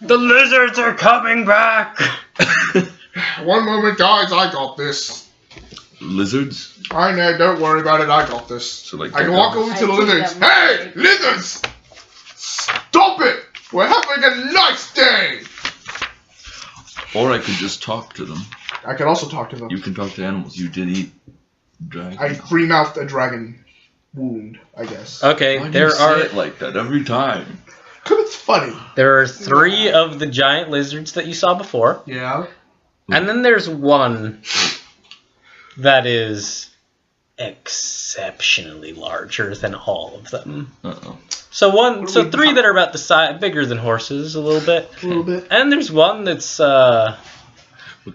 The lizards are coming back! One moment, guys, I got this. Lizards? Alright, Ned, don't worry about it, I got this. So, like, I can walk over to the lizards. Hey, lizards! Stop it! We're having a nice day! Or I could just talk to them. I can also talk to them. You can talk to animals. You did eat dragon. I free-mouthed a dragon wound, I guess. Okay, Why do there you say are it like that every time? Because it's funny. there are 3 of the giant lizards that you saw before. Yeah. And then there's one that is exceptionally larger than all of them. Uh-oh. So 3 that are about the size, bigger than horses a little bit. A little bit. And there's one that's What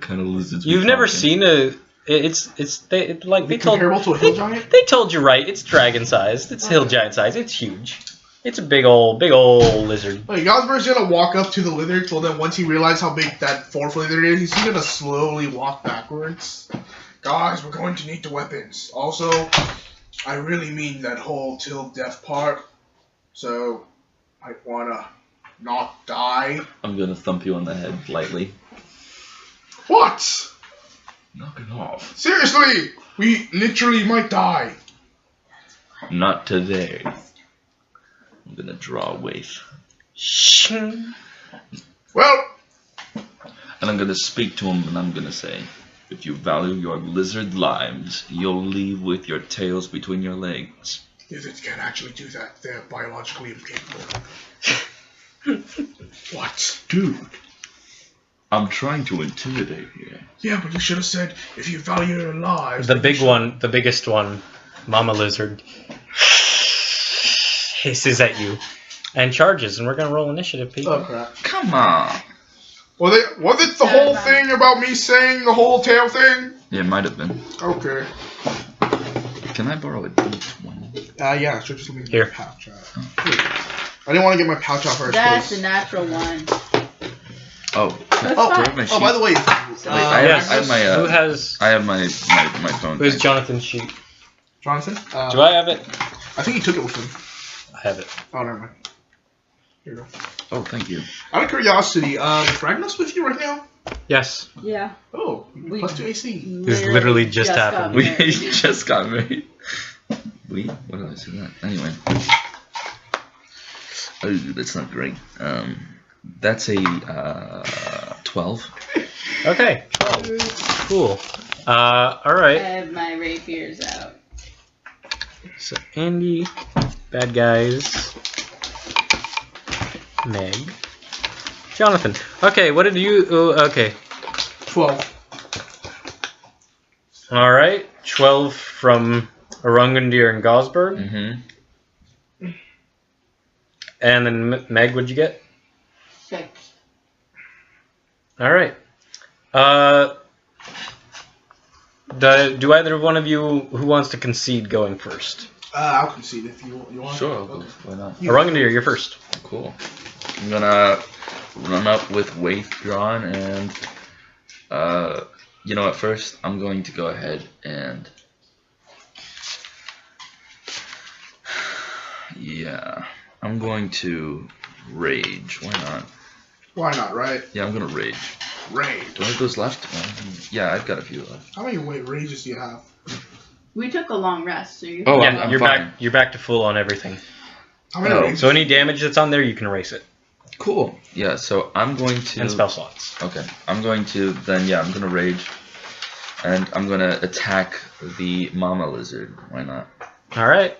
kind of lizards? you've never seen a. They told Comparable to a hill giant? They told you right. It's dragon sized. It's hill giant sized. It's huge. It's a big old lizard. Like, Gosberg's gonna walk up to the lizard, so then once he realizes how big that 4th lizard is, he's gonna slowly walk backwards. Guys, we're going to need the weapons. Also, I really mean that whole till death part, so I wanna not die. I'm gonna thump you on the head lightly. What? Knock it off. Seriously, we literally might die. Not today. I'm gonna draw a wave. Well, And I'm gonna speak to him and I'm gonna say, if you value your lizard lives, you'll leave with your tails between your legs. lizards can't actually do that. They're biologically incapable. What? Dude, I'm trying to intimidate you. Yeah, but you should have said, if you value your lives... The biggest one, Mama Lizard, hisses at you and charges, and we're gonna roll initiative, people. Oh, crap. Come on. Was it the whole thing about me saying the whole tail thing? Yeah, it might have been. Okay. Can I borrow a D20? Yeah, sure, just let me get Here. my pouch out. I didn't want to get my pouch out first. That's a natural one. Oh, That's Oh, fine. grab my sheet. by the way, Yes. I have my, Who has? I have my phone. Who's thing. Jonathan's sheet? Jonathan? Do I have it? I think he took it with him. I have it. Oh, never mind. Here you go. Oh, thank you. Out of curiosity, is Ragnos with you right now? Yes. Yeah. Oh, We- plus 2 AC. This literally just happened. We got married. just got married. What did I say that? Anyway. Oh, that's not great. That's a 12. Okay. Cool. All I right. have my rapiers out. So Andy, bad guys, Meg, Jonathan. Okay, what did you? Okay. 12. All right. 12 from Orangundir and Gosberg, Mm-hmm. and then Meg. What'd you get? 6. All right. Do either one of you who wants to concede going first? I'll concede if you want. Sure, I'll go. Why not? Orangundir, you're first. Cool. I'm gonna run up with Waif drawn and, you know what, first I'm going to go ahead and, yeah, I'm going to rage. Why not? Why not, right? Yeah, I'm gonna rage. Rage. Do I have those left? Yeah, I've got a few left. How many rages do you have? We took a long rest, so you're Oh, yeah, I'm you're fine. back. You're back to full on everything. How many Oh. rages? So any damage that's on there, you can erase it. Cool. Yeah, so I'm going to... And spell slots. Okay, I'm going to, then, yeah, I'm gonna rage. And I'm gonna attack the mama lizard. Why not? All right.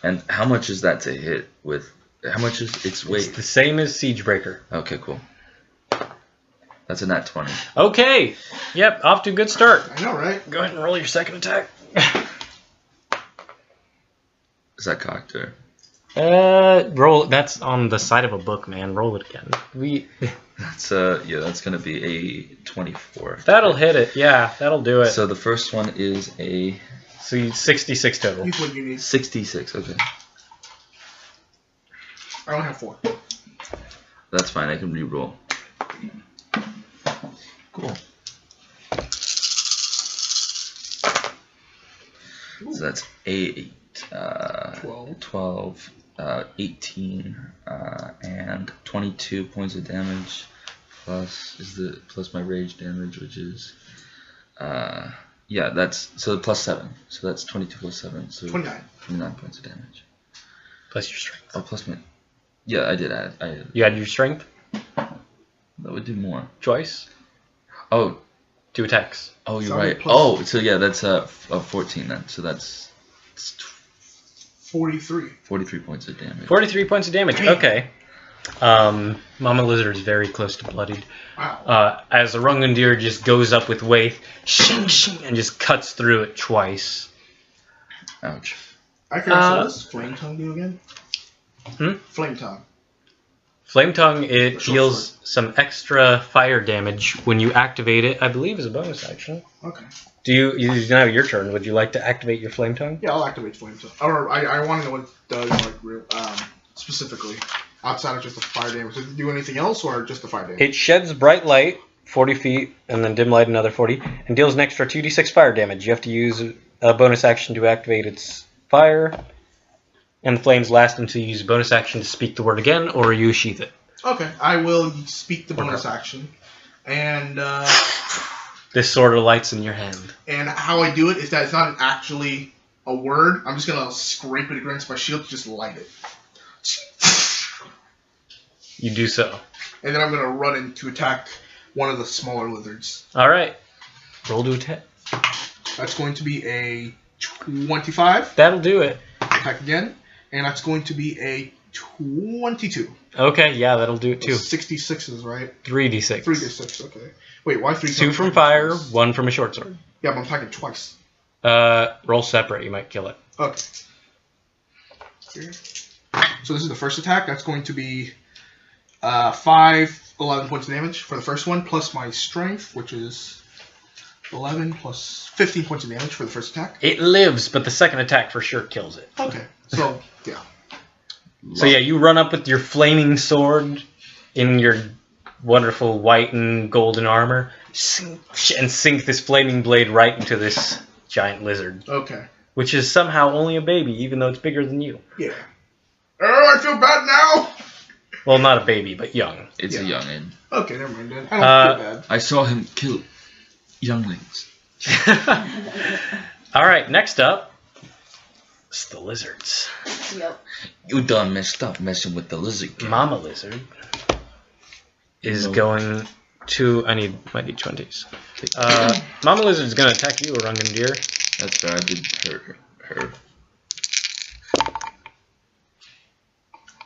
And how much is that to hit with... How much is its weight? It's the same as Siegebreaker. Okay, cool. That's a nat 20. Okay. Yep. Off to a good start. I know, right? Go ahead and roll your second attack. Is that cocked or? Roll. That's on the side of a book, man. Roll it again. That's yeah, that's gonna be a 24. That'll hit it. Yeah, that'll do it. So the first one is a So you 66 total. He's what you need. 66. Okay, I only have 4. that's fine. I can re-roll. Cool. So that's 8, 12. 12, 18, and 22 points of damage. Plus my rage damage, which is yeah, that's plus 7. So that's 22 plus 7. So 29 points of damage. Plus your strength. Oh, plus my. Yeah, I did add. You add your strength That would do more. twice. Oh, 2 attacks. oh, you're Sorry, right. plus- Oh, so yeah, that's 14 then. So that's 43. 43 points of damage. 43 points of damage. Okay. Mama Lizard is very close to bloodied. Wow. As a Rungundir just goes up with Waith, shing, shing, and just cuts through it twice. Ouch. I can what does Flame Tongue do again? Flame Tongue. Flame Tongue, it Short deals some extra fire damage when you activate it. I believe is a bonus action. Okay. Do you now your turn? Would you like to activate your Flame Tongue? Yeah, I'll activate Flame Tongue. Or I want to know what it does, like, specifically. Outside of just the fire damage. Does it do anything else, or just the fire damage? It sheds bright light, 40 feet, and then dim light another 40, and deals an extra 2d6 fire damage. You have to use a bonus action to activate its fire, and the flames last until you use a bonus action to speak the word again, or you sheath it. Okay, I will speak the bonus action. And This sword of lights in your hand. and how I do it is that it's not actually a word. I'm just going to scrape it against my shield to just light it. You do so. And then I'm going to run in to attack one of the smaller lizards. Alright. Roll to attack. That's going to be a 25. That'll do it. Attack again. And that's going to be a 22. Okay, yeah, that'll do it too. 66s, right? 3d6. 3d6, okay. Wait, why 3? 2 from fire, 1 from a short sword. Yeah, but I'm attacking twice. Roll separate, you might kill it. Okay. So this is the first attack. That's going to be 11 points of damage for the first one, plus my strength, which is 11 plus 15 points of damage for the first attack. It lives, but the second attack for sure kills it. Okay, so yeah. So yeah, you run up with your flaming sword in your wonderful white and golden armor, and sink this flaming blade right into this giant lizard, Okay. which is somehow only a baby, even though it's bigger than you. Yeah. Oh, I feel bad now! Well, not a baby, but young. It's a Yeah. youngin. Okay, never mind then. I don't feel bad. I saw him kill younglings. Alright, next up, it's the lizards. Yep. You done messed up messing with the lizard gang. Mama Lizard is going to... I need my d20s. Mama Lizard's going to attack you, Rungundir. That's fair. I did hurt her.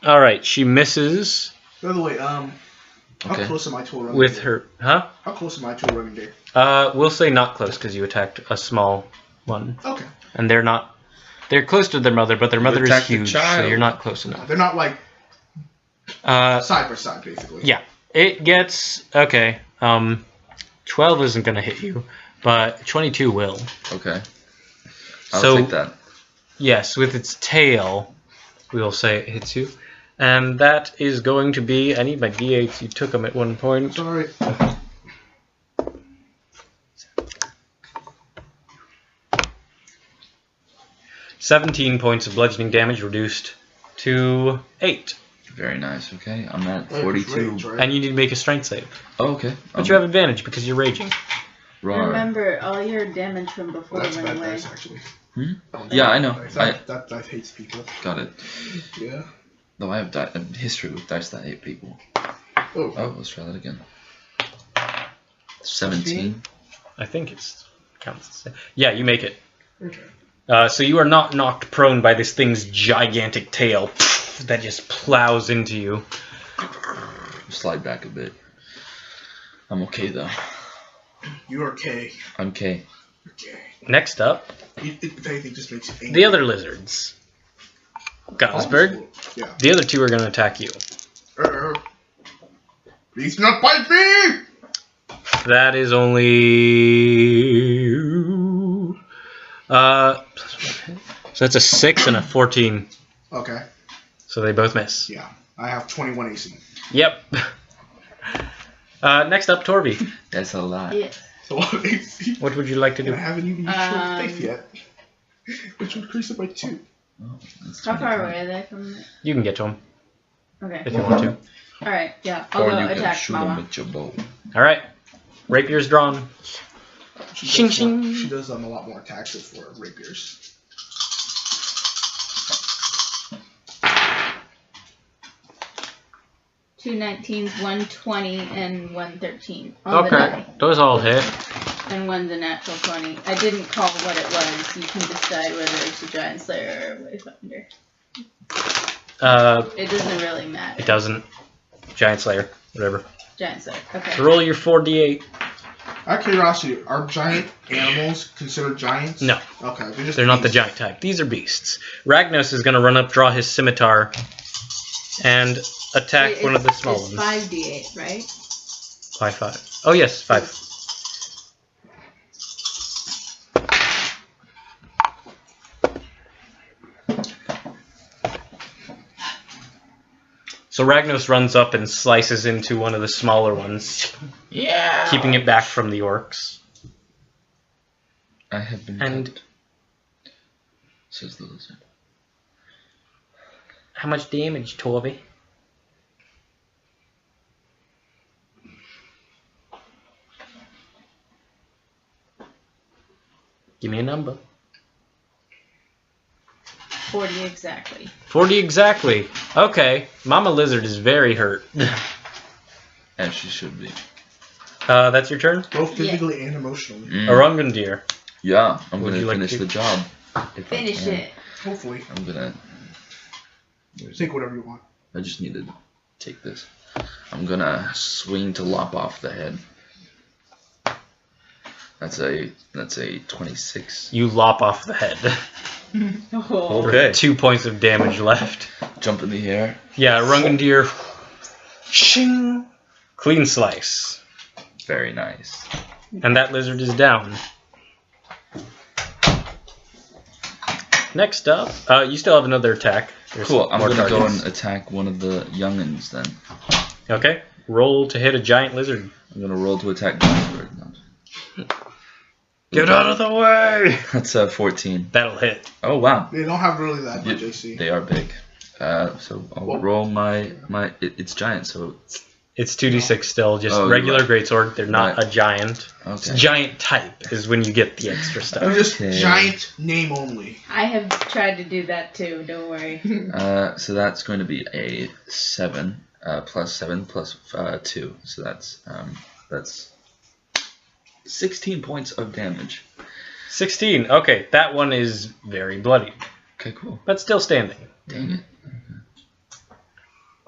Alright, she misses By the way, how Okay. close am I to a running with deer? her... Huh? How close am I to a running deer? We'll say not close because you attacked a small one. Okay. And they're not... They're close to their mother, but their mother is attacked the huge, so child. you're not close enough. They're not like side by side, basically. Yeah. It gets... Okay. 12 isn't going to hit you, but 22 will. Okay. I'll So- take that. Yes, with its tail, we will say it hits you. And that is going to be... I need my d8s. You took them at one point. It's alright. 17 points of bludgeoning damage reduced to 8. Very nice. Okay. I'm at That was 42. rage, right? And you need to make a strength save. Oh, okay. But you have advantage because you're raging. Rawr. Remember, all your damage from before That's went bad away. dice, actually. Yeah, I know. That hates people. Got it. Yeah. No, I have a history with dice that hate people. Oh. Oh, let's try that again. 17. I think it's counts the same. Yeah, you make it. Okay. So you are not knocked prone by this thing's gigantic tail that just plows into you. Slide back a bit. I'm okay though. You're okay. I'm okay. Okay. Next up, If anything, just makes you angry. the other lizards. Gosberg. Yeah. The other two are going to attack you. Please do not bite me! That is only... so that's a 6 and a 14. Okay. So they both miss. Yeah. I have 21 AC. Yep. Next up, Torby. That's a lot. Yeah. So what AC? What would you like to And I do? haven't even used short faith yet. Which would increase it by 2. Oh, that's How far 25. away are they from it? You can get to him Okay. if you want to. Alright, yeah. I'll Or go you can attack shoot him Mama. with your bow. All right. Rapier's drawn. She does, Shing, shing. she does a lot more attacks for rapiers. Two 19s, 120, and 113. On the Okay, die. those all hit. And one's a natural 20. I didn't call what it was. You can decide whether it's a Giant Slayer or a Wayfinder. It doesn't really matter. It doesn't. Giant Slayer, whatever. Giant Slayer. Okay. Roll your 4d8. Out of curiosity, are giant animals considered giants? No. Okay, They're not the beasts. giant type. These are beasts. Ragnos is going to run up, draw his scimitar, and attack Wait, one of the small it's ones. 5d8, right? Why 5? Oh, yes, 5. So Ragnos runs up and slices into one of the smaller ones, Yeah. keeping it back from the orcs. I have been And- cut, says the lizard. How much damage, Torby? Give me a number. 40 exactly. 40 exactly. Okay, Mama Lizard is very hurt. As she should be. That's your turn? Both physically and emotionally. Orangundir. Yeah, I'm Would gonna you like finish to- the job. If I Finish can. it. Hopefully. I'm gonna. Take whatever you want. I just need to take this. I'm gonna swing to lop off the head. That's a 26. You lop off the head. Oh. Okay. 2 points of damage left. Jump in the air. Yeah, Orangundir. Shing. Clean slice. Very nice. And that lizard is down. Next up, you still have another attack. There's Cool. I'm more gonna go targets. and attack one of the youngins then. Okay, roll to hit a giant lizard. I'm gonna roll to attack Gunsberg. No. Get out of the way! That's 14. That'll hit. Oh wow. They don't have really that much Yeah, AC. They are big. So I'll roll it's giant, so It's 2d6 still, just Oh, you're regular right. greatsword. They're not Right. a giant. It's okay. giant type is when you get the extra They're stuff. just Okay. giant name only. I have tried to do that too, don't worry. So that's going to be a 7 plus 7 plus 2. So that's 16 points of damage. 16. Okay, that one is very bloody, Okay, cool. but still standing. Dang it.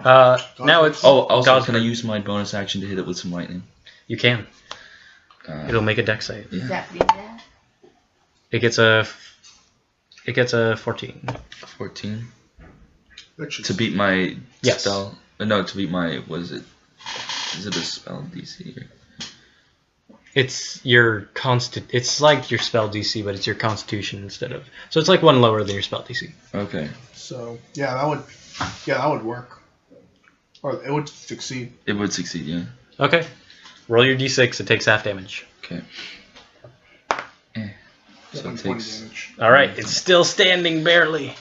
Now it's Oh, also, can I Gosford. use my bonus action to hit it with some lightning? You can. It'll make a dex save. Yeah. Zappity It gets a 14. 14 Which is to beat my Yes. spell. No, to beat my. What is it? Is it a spell DC? Or? It's your It's like your spell DC, but it's your Constitution instead of. So it's like one lower than your spell DC. Okay. So that would work. Or it would succeed. It would succeed, yeah. Okay. Roll your d6. It takes half damage. Okay. So it 20 takes. damage. All right. It's still standing barely.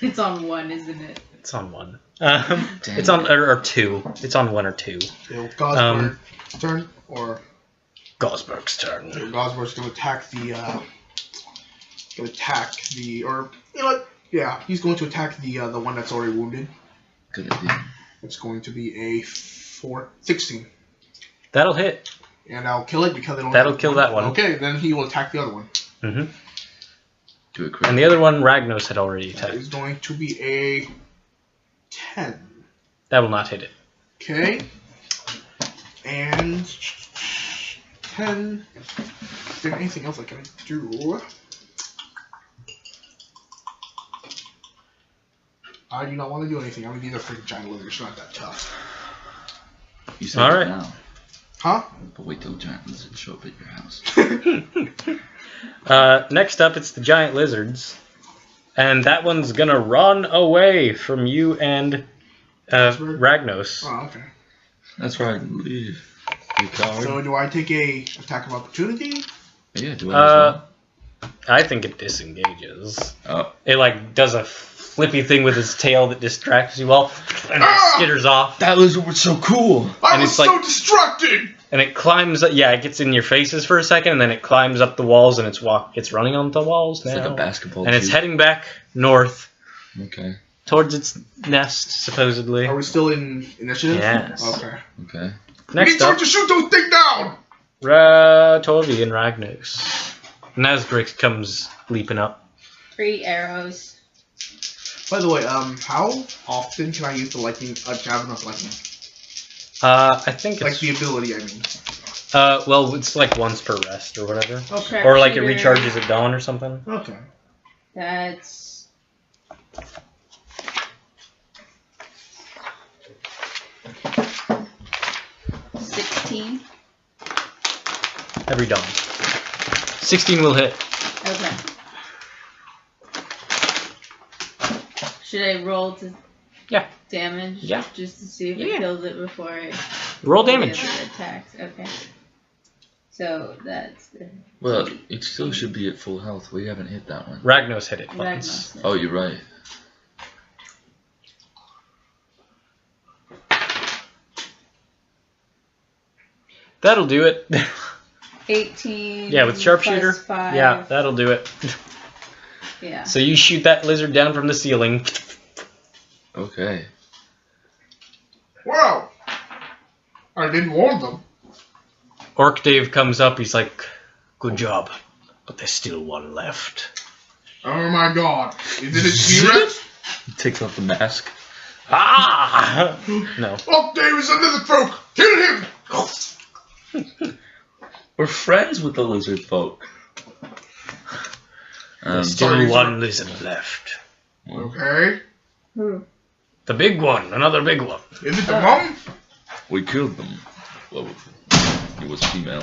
It's on 1, isn't it? It's on 1. Dang. It's on or 2. It's on 1 or 2. Gosberg's turn, or Gosberg's turn. Gosberg's gonna attack or you know what? Yeah, he's going to attack the one that's already wounded. Good idea. It's going to be a 16. That'll hit. And I'll kill it because it'll. That'll kill that one. Okay, then he will attack the other one. Mm-hmm. Do it quick. And the other one, Ragnos had already That attacked. is going to be a 10. That will not hit it. Okay. And 10. Is there anything else I can do? I do not want to do anything. I'm either freaking giant lizard. It's not that tough. You say All that right. now, Huh? but wait till giant lizards show up at your house. Next up, it's the giant lizards. And that one's going to run away from you and Ragnos. Oh, okay. That's right. Leave. You coward. So do I take a attack of opportunity? Yeah, do it as well. I think it disengages. Oh, It like does a flippy thing with his tail that distracts you all, and it skitters off. That lizard was so cool. I And was it's so like- distracted. And it climbs up. Yeah, it gets in your faces for a second, and then it climbs up the walls, and it's running on the walls now. It's like a basketball. And it's cube. heading back north Okay. towards its nest, supposedly. Are we still in initiative? Yes. Okay. Okay. We need Next time up, to shoot those things down. Torvi and Ragnos. Nazgrix comes leaping up. 3 arrows. By the way, how often can I use the lightning, Javelin of Lightning? I think Like it's the ability, I mean. well, it's like once per rest or whatever, Okay. or like it recharges at dawn or something. Okay. That's... $16. Every dawn. 16 will hit. Okay. Should I roll to Yeah. damage? Yeah. Just to see if Yeah. it kills it before it Roll damage. attacks. Okay. So that's the Well, it still should be at full health. We haven't hit that one. Ragnos hit it once. Ragnos. Oh, you're right. That'll do it. 18. Yeah, with sharpshooter. plus 5. Yeah, that'll do it. Yeah. So you shoot that lizard down from the ceiling. Okay. Wow. I didn't warn them. Orc Dave comes up. He's like, "Good job, but there's still one left." Oh my god. Is it a T-Rex? He takes off the mask. Ah! No. Oh, Dave is a lizard folk. Kill him. We're friends with the lizard folk. There's still sorry, one lizard left. Okay. Who? The big one. Another big one. Is it the mom? We killed them. Well, it was female.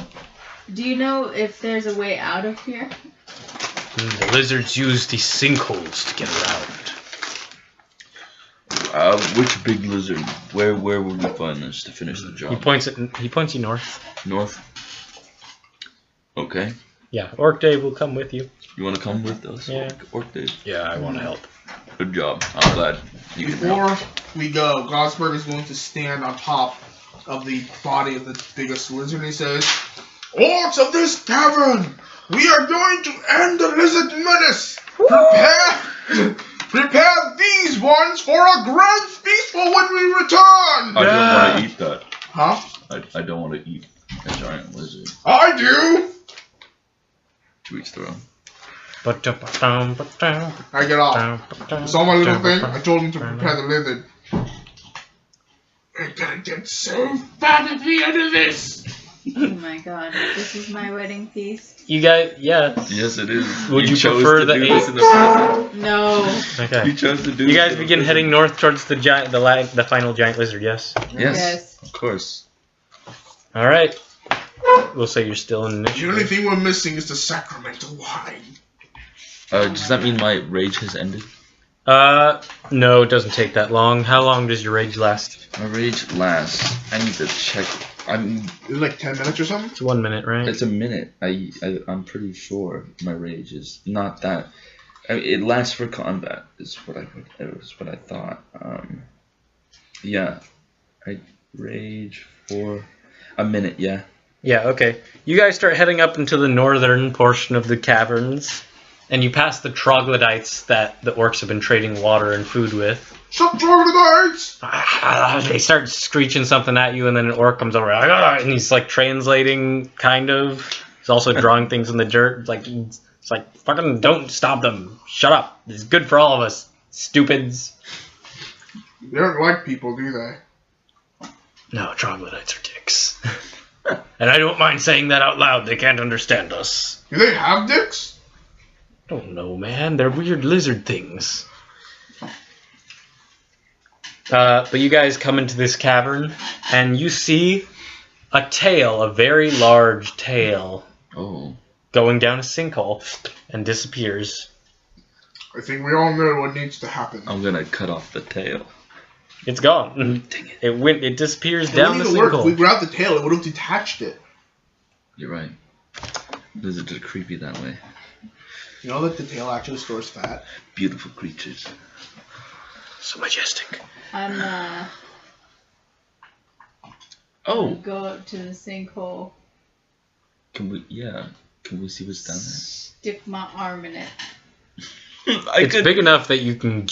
Do you know if there's a way out of here? The lizards use these sinkholes to get around. Which big lizard? Where will we find this to finish the He job? points you north. North. Okay. Yeah, Orc Dave will come with you. You want to come with us? Yeah. Orc Dave? Yeah, I want to help. Good job. I'm glad you can help. Before we go, Gosberg is going to stand on top of the body of the biggest lizard and he says, Orcs of this cavern, we are going to end the lizard menace. Prepare these ones for a grand feast for when we return. I don't want to eat that. Huh? I don't want to eat a giant lizard. I do. To each their own. I get off. Saw my little thing. I told him to prepare the lizard. We're gonna get so fat at the end of this. Oh my god, this is my wedding feast. You guys, yeah. Yes, it is. Would you chose prefer to the do eight? this in the present. No. Okay. You chose to do You this guys in the begin present. heading north towards the final giant lizard. Yes. Yes, of course. All right. We'll say you're still in The only initiative. thing we're missing is the sacramental wine. Does that mean my rage has ended? No, it doesn't take that long. How long does your rage last? My rage lasts. I need to check. Is it like 10 minutes or something? It's 1 minute, right? It's a minute. I'm pretty sure my rage is not that. I mean, it lasts for combat. Is what I thought. Yeah, I rage for a minute. Yeah. Yeah, okay. You guys start heading up into the northern portion of the caverns, and you pass the troglodytes that the orcs have been trading water and food with. Stop troglodytes! They start screeching something at you, and then an orc comes over, and he's like translating, kind of. He's also drawing things in the dirt. It's like, fucking don't stop them. Shut up. This is good for all of us, stupids. They don't like people, do they? No, troglodytes are dicks. And I don't mind saying that out loud. They can't understand us. Do they have dicks? Don't know, man. They're weird lizard things. But you guys come into this cavern, and you see a tail, a very large tail, Oh. going down a sinkhole, and disappears. I think we all know what needs to happen. I'm gonna cut off the tail. It's gone. Dang it. It disappears It down the wouldn't even work. If we sinkhole. grabbed the tail, it would have detached it. You're right. Lizards are creepy that way. You know that the tail actually stores fat? Beautiful creatures. So majestic. I'm Oh, go up to the sinkhole. can we see what's down Stick my arm in it. there? It's big enough that you can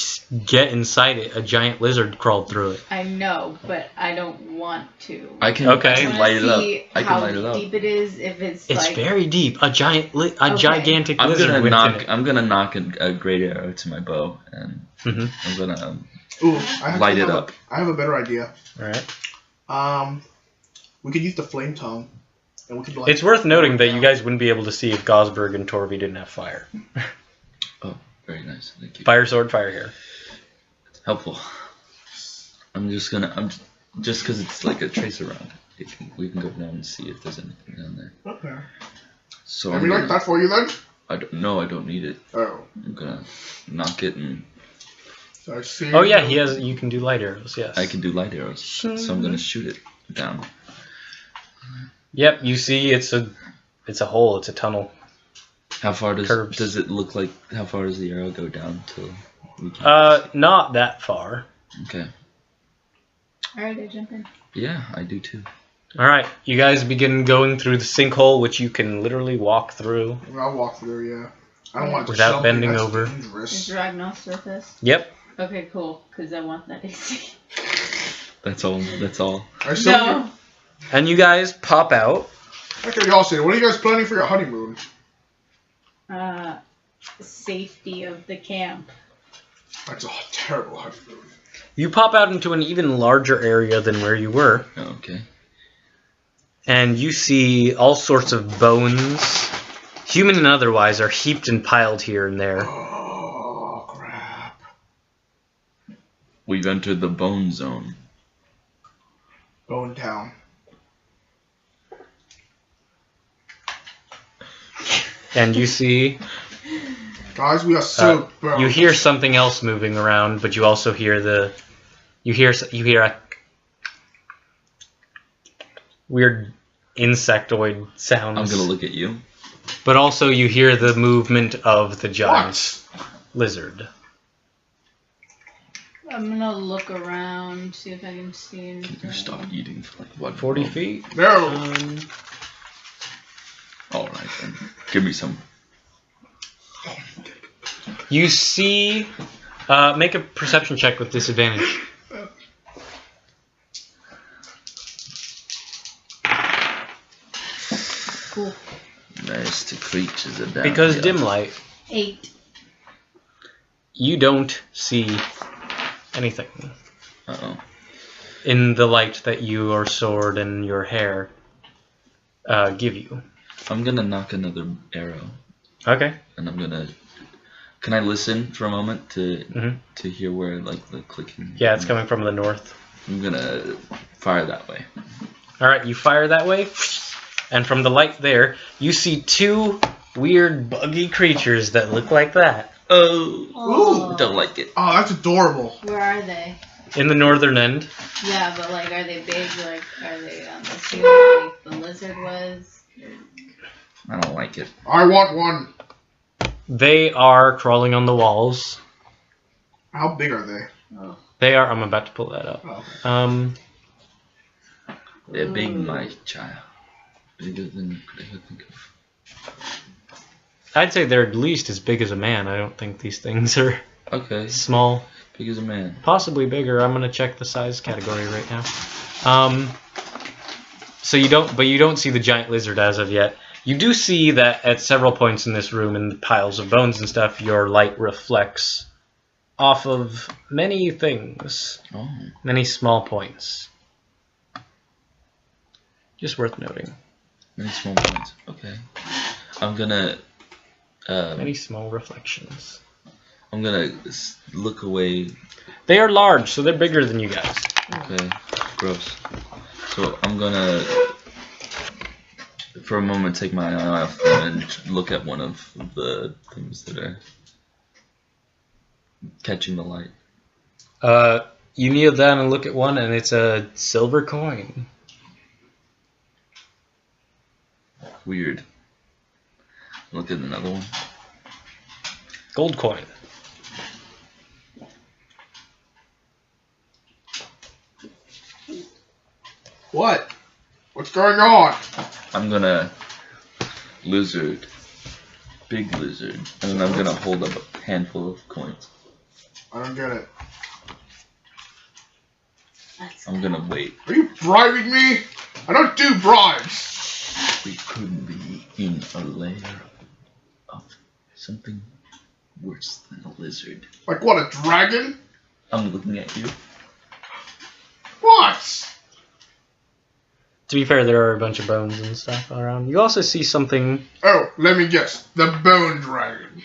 get inside it. A giant lizard crawled through it. I know, but I don't want to. I can Okay. light it up. See I can how light it up. deep it is. If it's It's like very deep. A gigantic I'm lizard gonna within knock. it. I'm gonna knock a great arrow to my bow, and Mhm. I'm gonna Ooh, I light it up. I have a better idea. All right. We could use the flame tongue, and we could. Like, It's worth noting that you guys wouldn't be able to see if Gosberg and Torvi didn't have fire. Oh, very nice. Thank you. Fire sword, fire hair. Helpful. I'm just because it's like a trace around. We can go down and see if there's anything down there. Okay. So Can we like that for you then? I don't need it. Oh. I'm gonna knock it, and So I see. Oh yeah, you can do light arrows. Yes. I can do light arrows. So I'm gonna shoot it down. Yep. You see, it's a hole. It's a tunnel. How far Curves. does it look like? How far does the arrow go down till we can? Not that far. Okay. Alright, I jump in. Yeah, I do too. All right, you guys begin going through the sinkhole, which you can literally walk through. I'll walk through. Yeah. I don't want to Without jump bending that's over. Is dangerous. Ragnos with us? Yep. Okay, cool. Because I want that AC. That's all. That's all. I still No. And you guys pop out. Okay, y'all say, what are you guys planning for your honeymoon? Safety of the camp. That's a terrible honeymoon. You pop out into an even larger area than where you were, Oh, okay. and you see all sorts of bones, human and otherwise, are heaped and piled here and there. Oh, crap. We've entered the bone zone. Bone Town. And you see, Guys, we are so you hear something else moving around, but you also hear you hear a weird insectoid sounds. I'm gonna look at you. But also you hear the movement of the giant lizard. I'm gonna look around, see if I can see anything. You stop eating for like what? 40 feet? No. All right then. Give me some. You see... make a perception check with disadvantage. Cool. Nice to creatures are down Because here. dim light, 8. you don't see anything Uh-oh. in the light that your sword and your hair give you. I'm gonna knock another arrow, Okay. and I'm gonna. Can I listen for a moment to Mm-hmm. hear where like the clicking? Yeah, it's coming from the north. I'm gonna fire that way. Alright, you fire that way, and from the light there, you see two weird buggy creatures that look like that. Oh, don't like it. Oh, that's adorable. Where are they? In the northern end. Yeah, but like, are they big? Like, are they on the scale like the lizard was? I don't like it. I want one. They are crawling on the walls. How big are they? Oh. They are... I'm about to pull that up. Oh. They're big, my child. Bigger than you could ever think of. I'd say they're at least as big as a man. I don't think these things are Okay, small. big as a man. Possibly bigger. I'm gonna check the size category right now. So you don't see the giant lizard as of yet. You do see that at several points in this room, in the piles of bones and stuff, your light reflects off of many things, Oh, many small points. Just worth noting. many small points. Okay, I'm gonna. Many small reflections. I'm gonna look away. They are large, so they're bigger than you guys. Okay, gross. So I'm gonna, for a moment, take my eye off them and look at one of the things that are catching the light. You kneel down and look at one, and it's a silver coin. Weird. Look at another one. Gold coin. What? What's going on? I'm gonna lizard, big lizard, and then I'm gonna hold up a handful of coins. I don't get it. I'm gonna wait. Are you bribing me? I don't do bribes. We could be in a lair of something worse than a lizard. Like what, a dragon? I'm looking at you. What? To be fair, there are a bunch of bones and stuff around. You also see something. Oh, let me guess. The bone dragon.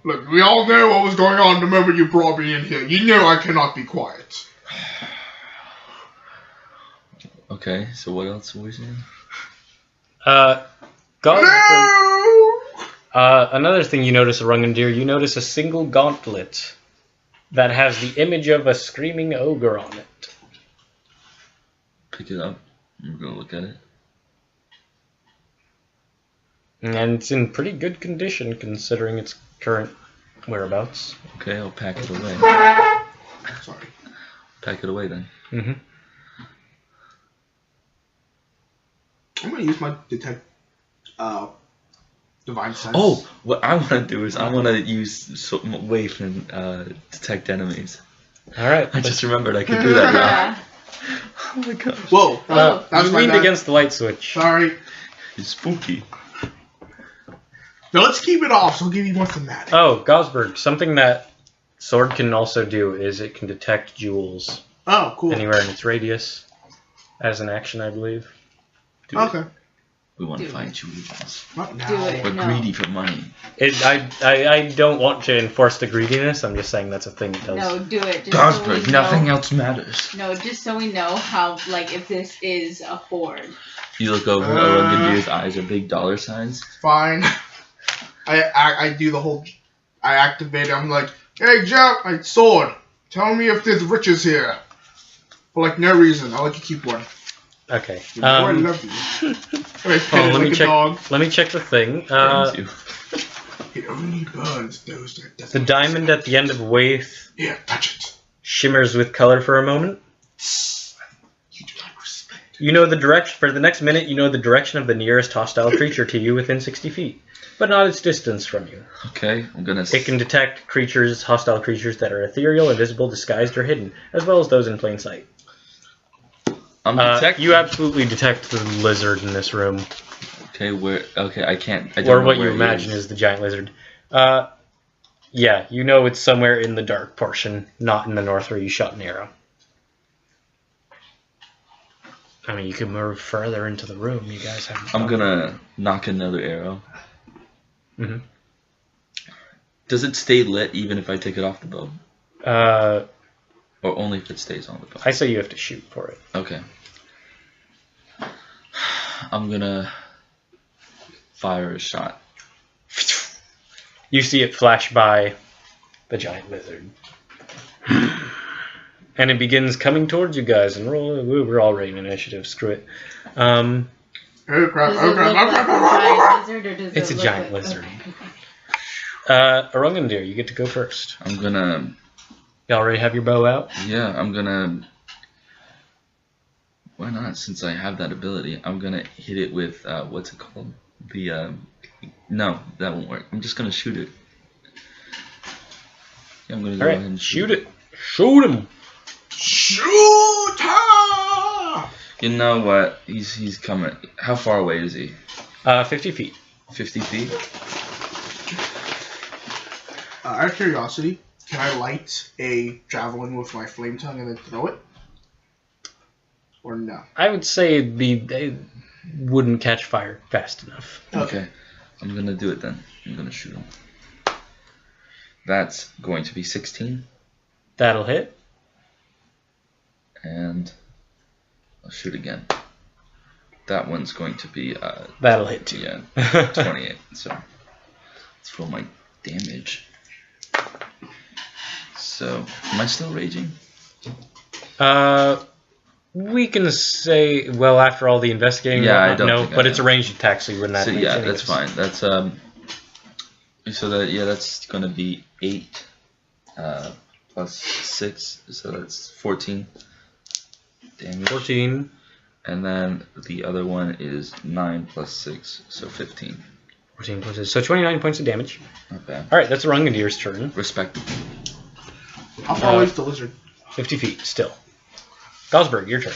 Look, we all know what was going on the moment you brought me in here. You know I cannot be quiet. Okay, so what else were we saying? Another thing you notice, Rungandir, you notice a single gauntlet that has the image of a screaming ogre on it. Pick it up. I'm gonna look at it. And it's in pretty good condition considering its current whereabouts. Okay, I'll pack it away. Sorry. Pack it away then. Mm-hmm. I'm gonna use my detect divine sense. Oh, what I want to do is I want to use wave and detect enemies. All right. I just remembered I could do that now. Oh my gosh. Whoa! That was you my leaned bad. against the light switch. Sorry. It's spooky. Now let's keep it off, so I'll give you more thematic. Oh, Gosberg, something that sword can also do is it can detect jewels Oh, cool. anywhere in its radius as an action, I believe. Okay. We want to Do find it. jewels. Not now. Do it. We're No. greedy for money. I don't want to enforce the greediness. I'm just saying that's a thing it does. No, do it. Just Gosberg, so we nothing know. else matters. No, just so we know how, like, if this is a horde. You look over, Orangadir's eyes are big dollar signs. Fine. I do the whole. I activate it. I'm like, hey, Jack, my sword. Tell me if there's riches here. For like no reason. I'll let you keep one. Okay. I love you. And I pet it let me like a check. dog. Let me check the thing. Burns you. It only burns those that The doesn't. diamond at the end of Waith Here, touch it. shimmers with color for a moment. You do not respect. You know the direction for the next minute. You know the direction of the nearest hostile creature to you within 60 feet, but not its distance from you. Okay, I'm gonna. It can detect creatures, hostile creatures that are ethereal, invisible, disguised, or hidden, as well as those in plain sight. I'm detecting. You absolutely detect the lizard in this room, Okay, where? Okay, I can't. I don't or know what you where it imagine is the giant lizard. Yeah, you know it's somewhere in the dark portion, not in the north where you shot an arrow. I mean, you could move further into the room. You guys have. I'm gonna knock another arrow. Mm-hmm. Does it stay lit even if I take it off the bow, or only if it stays on the bow? I say you have to shoot for it. Okay. I'm gonna fire a shot. You see it flash by the giant lizard. And it begins coming towards you guys. And we're all rating initiative. Screw it. Oh crap! Does Oh it crap! look Oh like crap! a giant lizard, or does It's it a look giant like... lizard. Okay. Arangandir, you get to go first. I'm gonna. You already have your bow out? Yeah, I'm gonna. Why not? Since I have that ability, I'm gonna hit it with what's it called? The no, that won't work. I'm just gonna shoot it. Yeah, I'm gonna go ahead Alright, and shoot it. Shoot him. Shoot her! You know what? He's coming. How far away is he? 50 feet. 50 feet. Out of curiosity, can I light a javelin with my flame tongue and then throw it? Or no? I would say they wouldn't catch fire fast enough. Okay. I'm gonna do it then. I'm gonna shoot him. That's going to be 16. That'll hit. And I'll shoot again. That one's going to be That'll hit too. yeah, 28. So let's roll my damage. So am I still raging? We can say, well, after all the investigating, Yeah, I whatnot, don't no, think I but it's a know. ranged attack, so you wouldn't have So to yeah, make that's fine. That's So that's gonna be 8 plus 6, so that's 14 damage. 14. And then the other one is 9 plus 6, so 15. 14 plus 6. So 29 points of damage. Okay. Alright, that's Rungandir's turn. Respectable. How far away is the lizard? 50 feet, still. Gosberg, your turn.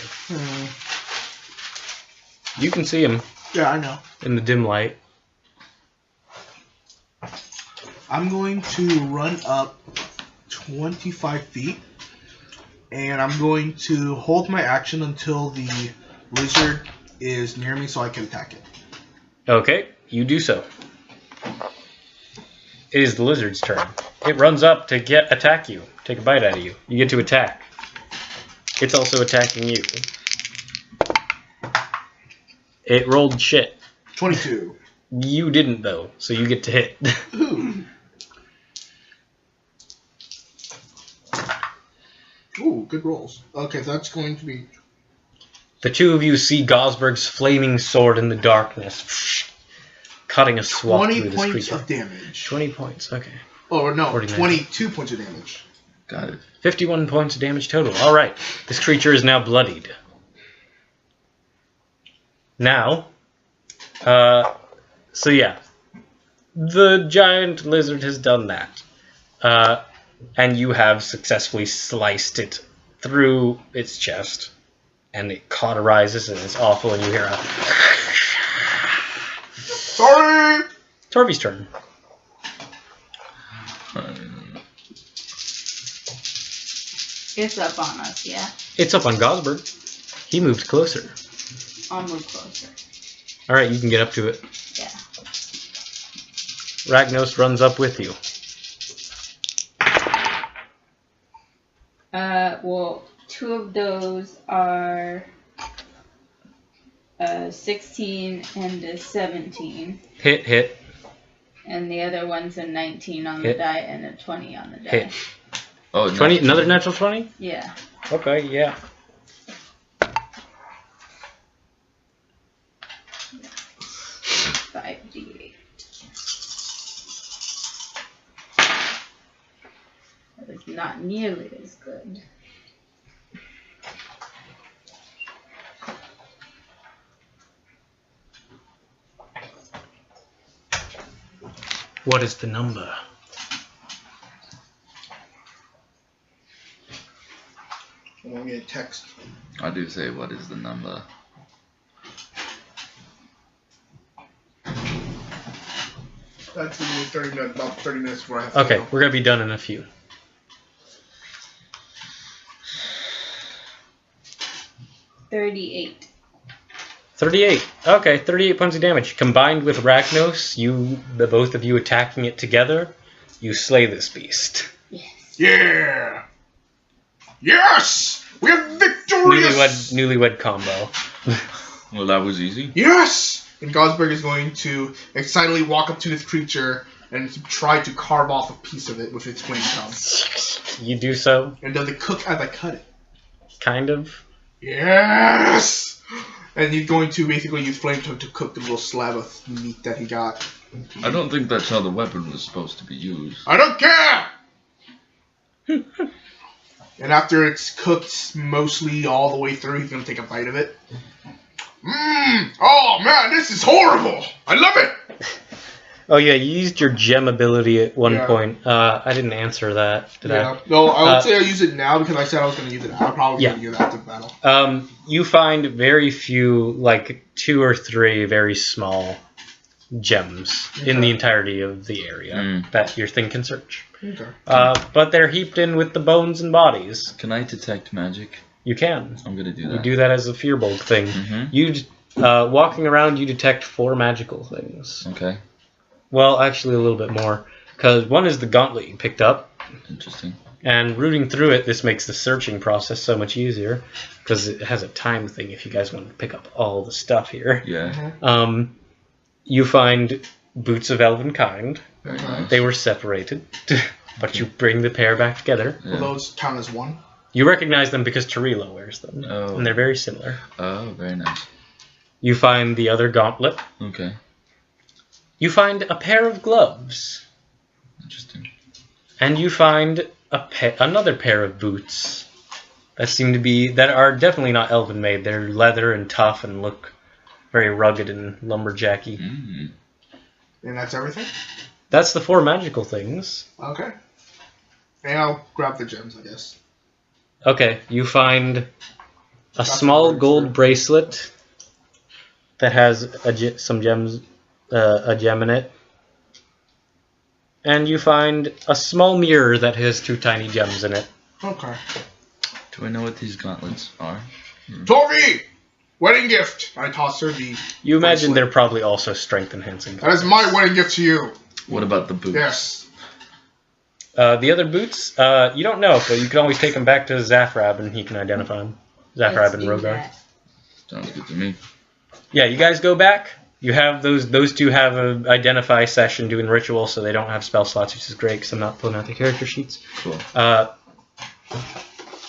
You can see him Yeah, I know. in the dim light. I'm going to run up 25 feet, and I'm going to hold my action until the lizard is near me so I can attack it. Okay, you do so. It is the lizard's turn. It runs up to attack you, take a bite out of you. You get to attack. It's also attacking you. It rolled shit. 22. You didn't, though, so you get to hit. Ooh, good rolls. Okay, that's going to be... The two of you see Gosberg's flaming sword in the darkness, cutting a swath 20 through this points creature. of damage. 20 points, okay. Oh, no, 49. 22 points of damage. Got it. 51 points of damage total. Alright, this creature is now bloodied. Now, so yeah, the giant lizard has done that. And you have successfully sliced it through its chest. And it cauterizes and it's awful and you hear a... Sorry! Torvy's turn. It's up on us, yeah? It's up on Gosberg. He moves closer. I'll move closer. Alright, you can get up to it. Yeah. Ragnos runs up with you. Well, 2 of those are 16 and a 17. Hit. And the other one's a 19 on the Hit. die and a 20 on the die. Hit. Oh, 20, another natural 20? Yeah. Okay, yeah. Five D8. That is not nearly as good. What is the number? I want me a text. I do say, what is the number? That's going to be about 30 minutes before I have to Okay, go. we're going to be done in a few. 38. 38. Okay, 38 points of damage. Combined with Ragnos, the both of you attacking it together, you slay this beast. Yes. Yeah! Yes! We are victorious! Newlywed combo. Well, that was easy. Yes! And Gosberg is going to excitedly walk up to this creature and try to carve off a piece of it with its flame tongue. You do so, And does it cook as I cut it? kind of. Yes! And he's going to basically use flame tongue to cook the little slab of meat that he got. I don't think that's how the weapon was supposed to be used. I don't care! And after it's cooked mostly all the way through, he's going to take a bite of it. Oh man, this is horrible! I love it! Oh yeah, you used your gem ability at one Yeah. point. I didn't answer that, did I? No, I would say I use it now because I said I was going to use it. I'll probably Yeah. use it after the battle. You find very few, like 2 or 3 very small gems in the entirety of the area that your thing can search. Okay. But they're heaped in with the bones and bodies. Can I detect magic? You can. I'm gonna do You that. do that as a Fearbolt thing. You walking around, you detect 4 magical things. Okay. Well, actually a little bit more, because one is the gauntlet you picked up, Interesting. and rooting through it, this makes the searching process so much easier, because it has a time thing if you guys want to pick up all the stuff here. Yeah. You find boots of elven kind. Very nice. They were separated, but you bring the pair back together. Will those count as one? You recognize them because Tarilo wears them, Oh. and they're very similar. Oh, very nice. You find the other gauntlet. Okay. You find a pair of gloves, Interesting. and you find another pair of boots that are definitely not elven made. They're leather and tough and look very rugged and lumberjacky. Mm. And that's everything? That's the 4 magical things. Okay. And I'll grab the gems, I guess. Okay, you find a That's small the gold bracelet. bracelet that has some gems, a gem in it. And you find a small mirror that has 2 tiny gems in it. Okay. Do I know what these gauntlets are? Torvi! Wedding gift! I toss her the... You imagine bracelet. they're probably also strength enhancing. That is my wedding gift to you. What about the boots? Yes. The other boots, you don't know, but you can always take them back to Zafrab and he can identify them. Zafrab Let's and do Rogar. that. Sounds good to me. Yeah, you guys go back. You have those two have an identify session doing ritual, so they don't have spell slots, which is great because I'm not pulling out the character sheets. Cool.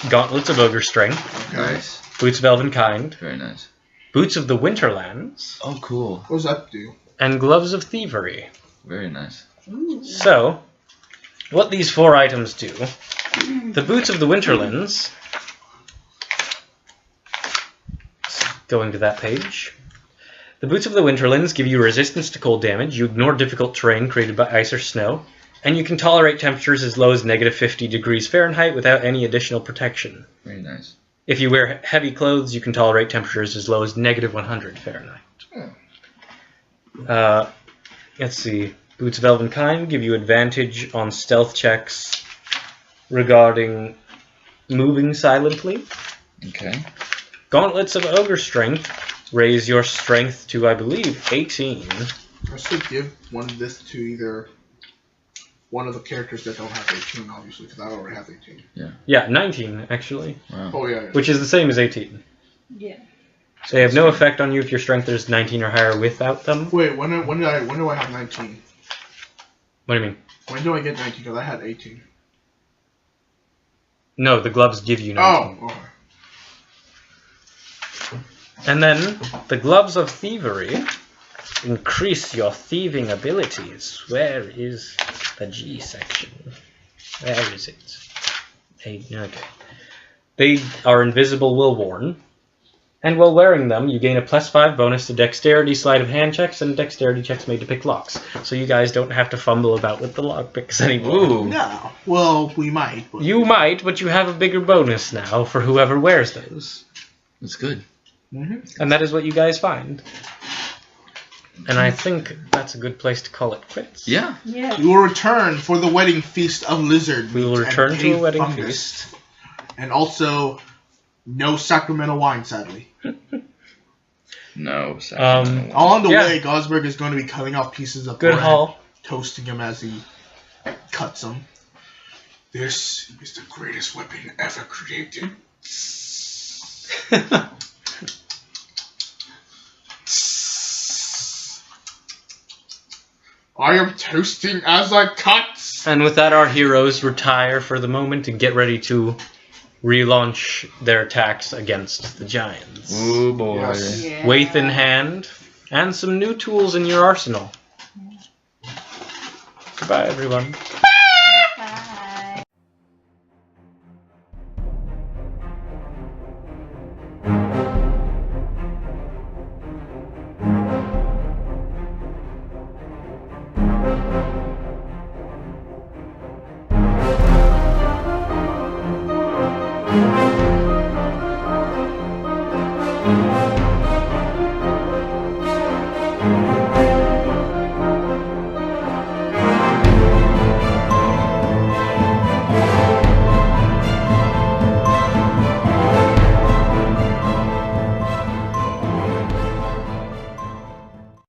Gauntlets of Ogre Strength, Nice. Boots of Elven Kind, Very nice. Boots of the Winterlands, Oh, cool. What does that do? and Gloves of Thievery. Very nice. Ooh. So, what these 4 items do, the Boots of the Winterlands, going to that page, the Boots of the Winterlands give you resistance to cold damage, you ignore difficult terrain created by ice or snow, and you can tolerate temperatures as low as -50 degrees Fahrenheit without any additional protection. Very nice. If you wear heavy clothes, you can tolerate temperatures as low as -100 Fahrenheit. Let's see. Boots of Elven Kind give you advantage on stealth checks regarding moving silently. Okay. Gauntlets of Ogre Strength raise your strength to, I believe, 18. I should give one of this to either one of the characters that don't have 18, obviously, because I already have 18. Yeah, 19, actually. Wow. Oh, yeah. Which is the same as 18. Yeah. They have no effect on you if your strength is 19 or higher without them. Wait, when do I have 19? What do you mean? When do I get 19? Because I had 18. No, the gloves give you 19. Oh, okay. And then, the Gloves of Thievery increase your thieving abilities. Where is the G section? Where is it? Okay. They are invisible while worn. And while wearing them, you gain a +5 bonus to dexterity, sleight of hand checks, and dexterity checks made to pick locks. So you guys don't have to fumble about with the lock picks anymore. Ooh. No. Well, we might. But... You might, but you have a bigger bonus now for whoever wears those. That's good. Mm-hmm. And that is what you guys find. And I think that's a good place to call it quits. Yeah. Yeah. You will return for the wedding feast of lizard. We will meat and return to a cave wedding fungus. feast. And also, no Sacramento wine, sadly. No. Along the Yeah. way, Gosberg is going to be cutting off pieces of Good bread, haul. toasting them as he cuts them. This is the greatest weapon ever created. I am toasting as I cut. And with that, our heroes retire for the moment and get ready to relaunch their attacks against the giants. Oh boy. Yes. Yeah. Waith in hand, and some new tools in your arsenal. Goodbye, everyone. Bye. Bye.